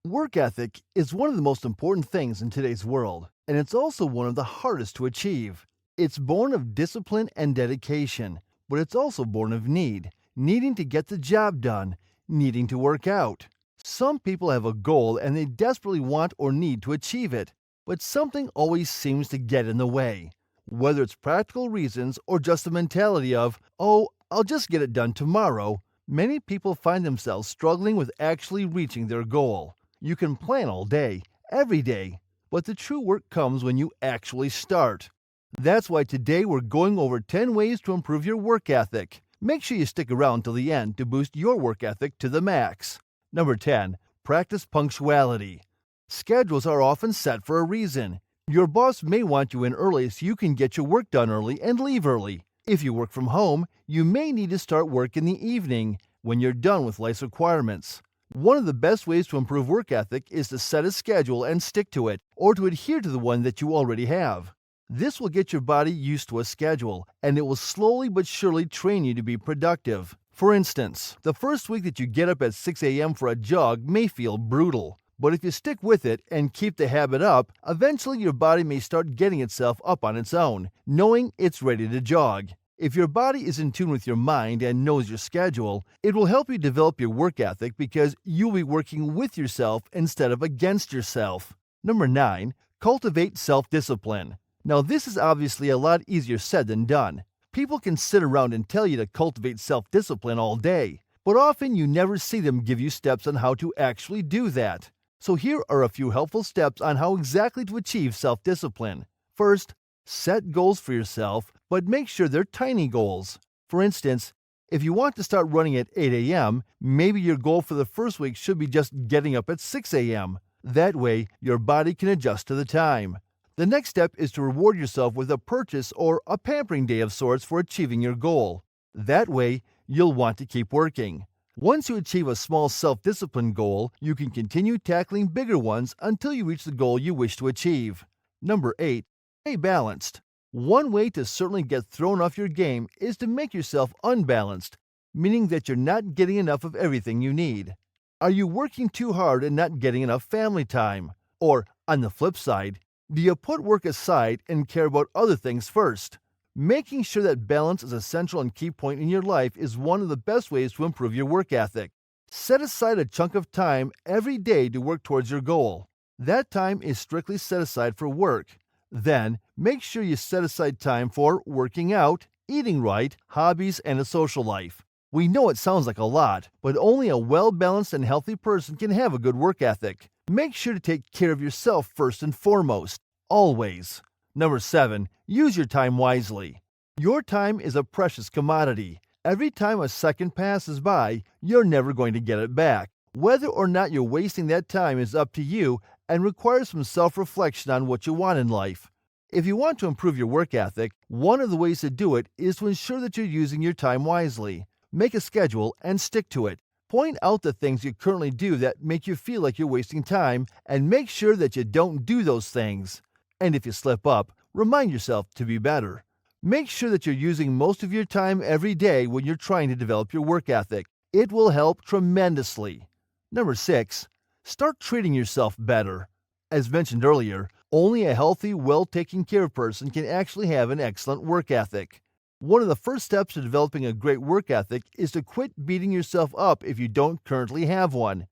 Work ethic is one of the most important things in today's world, and it's also one of the hardest to achieve. It's born of discipline and dedication, but it's also born of need, needing to get the job done, needing to work out. Some people have a goal and they desperately want or need to achieve it, but something always seems to get in the way. Whether it's practical reasons or just the mentality of, oh, I'll just get it done tomorrow, many people find themselves struggling with actually reaching their goal. You can plan all day, every day, but the true work comes when you actually start. That's why today we're going over 10 ways to improve your work ethic. Make sure you stick around till the end to boost your work ethic to the max. Number 10. Practice punctuality. Schedules are often set for a reason. Your boss may want you in early so you can get your work done early and leave early. If you work from home, you may need to start work in the evening when you're done with life's requirements. One of the best ways to improve work ethic is to set a schedule and stick to it, or to adhere to the one that you already have. This will get your body used to a schedule, and it will slowly but surely train you to be productive. For instance, the first week that you get up at 6 a.m. for a jog may feel brutal. But if you stick with it and keep the habit up, eventually your body may start getting itself up on its own, knowing it's ready to jog. If your body is in tune with your mind and knows your schedule, it will help you develop your work ethic because you'll be working with yourself instead of against yourself. Number 9. Cultivate self-discipline. Now this is obviously a lot easier said than done. People can sit around and tell you to cultivate self-discipline all day, but often you never see them give you steps on how to actually do that. So here are a few helpful steps on how exactly to achieve self-discipline. First, set goals for yourself, but make sure they're tiny goals. For instance, if you want to start running at 8 a.m., maybe your goal for the first week should be just getting up at 6 a.m. That way, your body can adjust to the time. The next step is to reward yourself with a purchase or a pampering day of sorts for achieving your goal. That way, you'll want to keep working. Once you achieve a small self-discipline goal, you can continue tackling bigger ones until you reach the goal you wish to achieve. Number 8. Stay balanced. One way to certainly get thrown off your game is to make yourself unbalanced, meaning that you're not getting enough of everything you need. Are you working too hard and not getting enough family time? Or, on the flip side, do you put work aside and care about other things first? Making sure that balance is a central and key point in your life is one of the best ways to improve your work ethic. Set aside a chunk of time every day to work towards your goal. That time is strictly set aside for work. Then, make sure you set aside time for working out, eating right, hobbies, and a social life. We know it sounds like a lot, but only a well-balanced and healthy person can have a good work ethic. Make sure to take care of yourself first and foremost, always. Number 7. Use your time wisely. Your time is a precious commodity. Every time a second passes by, you're never going to get it back. Whether or not you're wasting that time is up to you and requires some self-reflection on what you want in life. If you want to improve your work ethic, one of the ways to do it is to ensure that you're using your time wisely. Make a schedule and stick to it. Point out the things you currently do that make you feel like you're wasting time and make sure that you don't do those things. And if you slip up, remind yourself to be better. Make sure that you're using most of your time every day when you're trying to develop your work ethic. It will help tremendously. Number 6. Start treating yourself better. As mentioned earlier, only a healthy, well-taken care of person can actually have an excellent work ethic. One of the first steps to developing a great work ethic is to quit beating yourself up if you don't currently have one.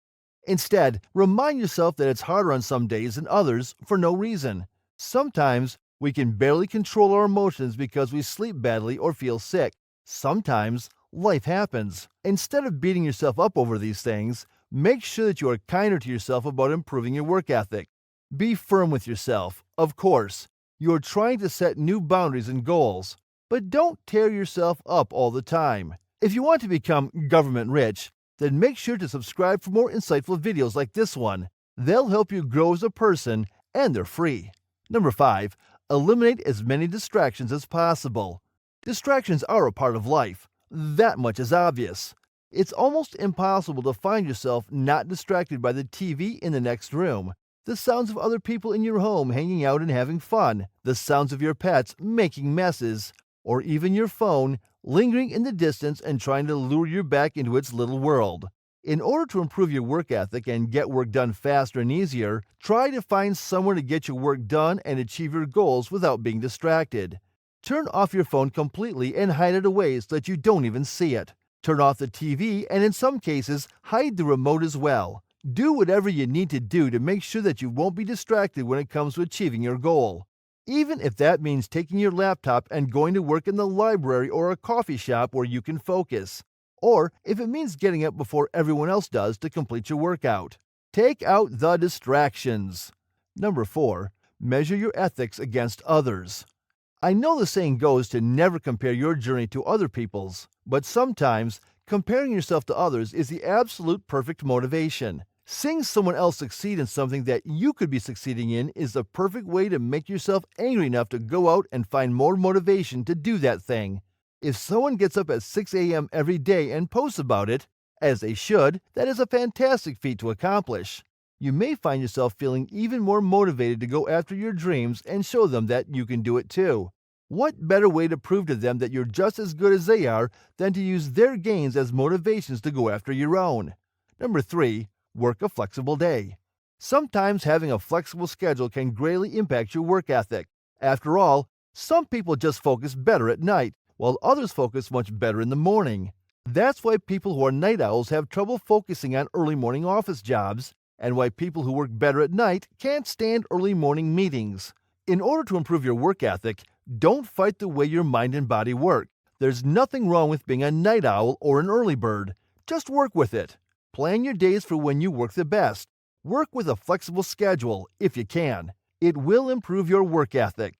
Instead, remind yourself that it's harder on some days than others for no reason. Sometimes, we can barely control our emotions because we sleep badly or feel sick. Sometimes, life happens. Instead of beating yourself up over these things, make sure that you are kinder to yourself about improving your work ethic. Be firm with yourself, of course. You are trying to set new boundaries and goals, but don't tear yourself up all the time. If you want to become government rich, then make sure to subscribe for more insightful videos like this one. They'll help you grow as a person, and they're free. Number 5. Eliminate as many distractions as possible. Distractions are a part of life. That much is obvious. It's almost impossible to find yourself not distracted by the TV in the next room, the sounds of other people in your home hanging out and having fun, the sounds of your pets making messes, or even your phone lingering in the distance and trying to lure you back into its little world. In order to improve your work ethic and get work done faster and easier, try to find somewhere to get your work done and achieve your goals without being distracted. Turn off your phone completely and hide it away so that you don't even see it. Turn off the TV and in some cases, hide the remote as well. Do whatever you need to do to make sure that you won't be distracted when it comes to achieving your goal. Even if that means taking your laptop and going to work in the library or a coffee shop where you can focus. Or if it means getting up before everyone else does to complete your workout. Take out the distractions. Number 4. Measure your ethics against others. I know the saying goes to never compare your journey to other people's, but sometimes comparing yourself to others is the absolute perfect motivation. Seeing someone else succeed in something that you could be succeeding in is the perfect way to make yourself angry enough to go out and find more motivation to do that thing. If someone gets up at 6 a.m. every day and posts about it, as they should, that is a fantastic feat to accomplish. You may find yourself feeling even more motivated to go after your dreams and show them that you can do it too. What better way to prove to them that you're just as good as they are than to use their gains as motivations to go after your own? Number 3. Work a flexible day. Sometimes having a flexible schedule can greatly impact your work ethic. After all, some people just focus better at night, while others focus much better in the morning. That's why people who are night owls have trouble focusing on early morning office jobs, and why people who work better at night can't stand early morning meetings. In order to improve your work ethic, don't fight the way your mind and body work. There's nothing wrong with being a night owl or an early bird. Just work with it. Plan your days for when you work the best. Work with a flexible schedule, if you can. It will improve your work ethic.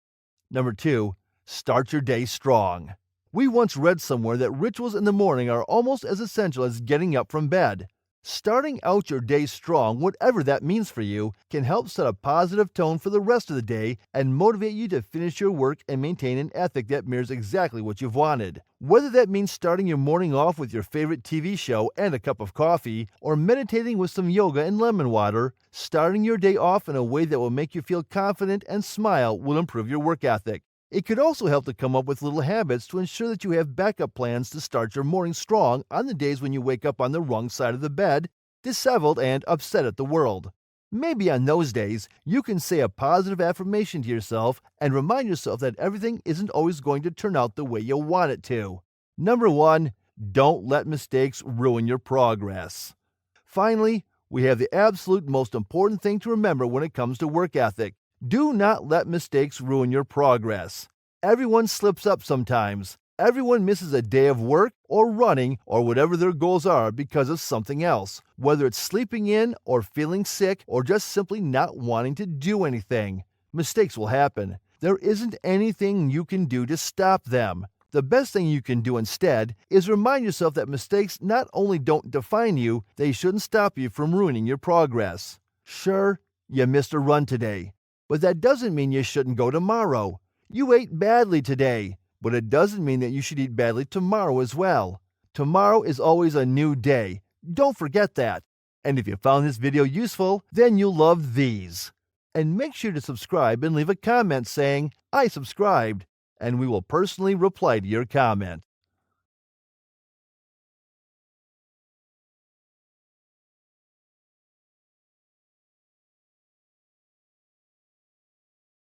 Number 2. Start your day strong. We once read somewhere that rituals in the morning are almost as essential as getting up from bed. Starting out your day strong, whatever that means for you, can help set a positive tone for the rest of the day and motivate you to finish your work and maintain an ethic that mirrors exactly what you've wanted. Whether that means starting your morning off with your favorite TV show and a cup of coffee, or meditating with some yoga and lemon water, starting your day off in a way that will make you feel confident and smile will improve your work ethic. It could also help to come up with little habits to ensure that you have backup plans to start your morning strong on the days when you wake up on the wrong side of the bed, disheveled and upset at the world. Maybe on those days, you can say a positive affirmation to yourself and remind yourself that everything isn't always going to turn out the way you want it to. Number 1, don't let mistakes ruin your progress. Finally, we have the absolute most important thing to remember when it comes to work ethic. Do not let mistakes ruin your progress. Everyone slips up sometimes. Everyone misses a day of work or running or whatever their goals are because of something else, whether it's sleeping in or feeling sick or just simply not wanting to do anything. Mistakes will happen. There isn't anything you can do to stop them. The best thing you can do instead is remind yourself that mistakes not only don't define you, they shouldn't stop you from ruining your progress. Sure, you missed a run today, but that doesn't mean you shouldn't go tomorrow. You ate badly today, but it doesn't mean that you should eat badly tomorrow as well. Tomorrow is always a new day. Don't forget that. And if you found this video useful, then you'll love these. And make sure to subscribe and leave a comment saying, "I subscribed," and we will personally reply to your comment.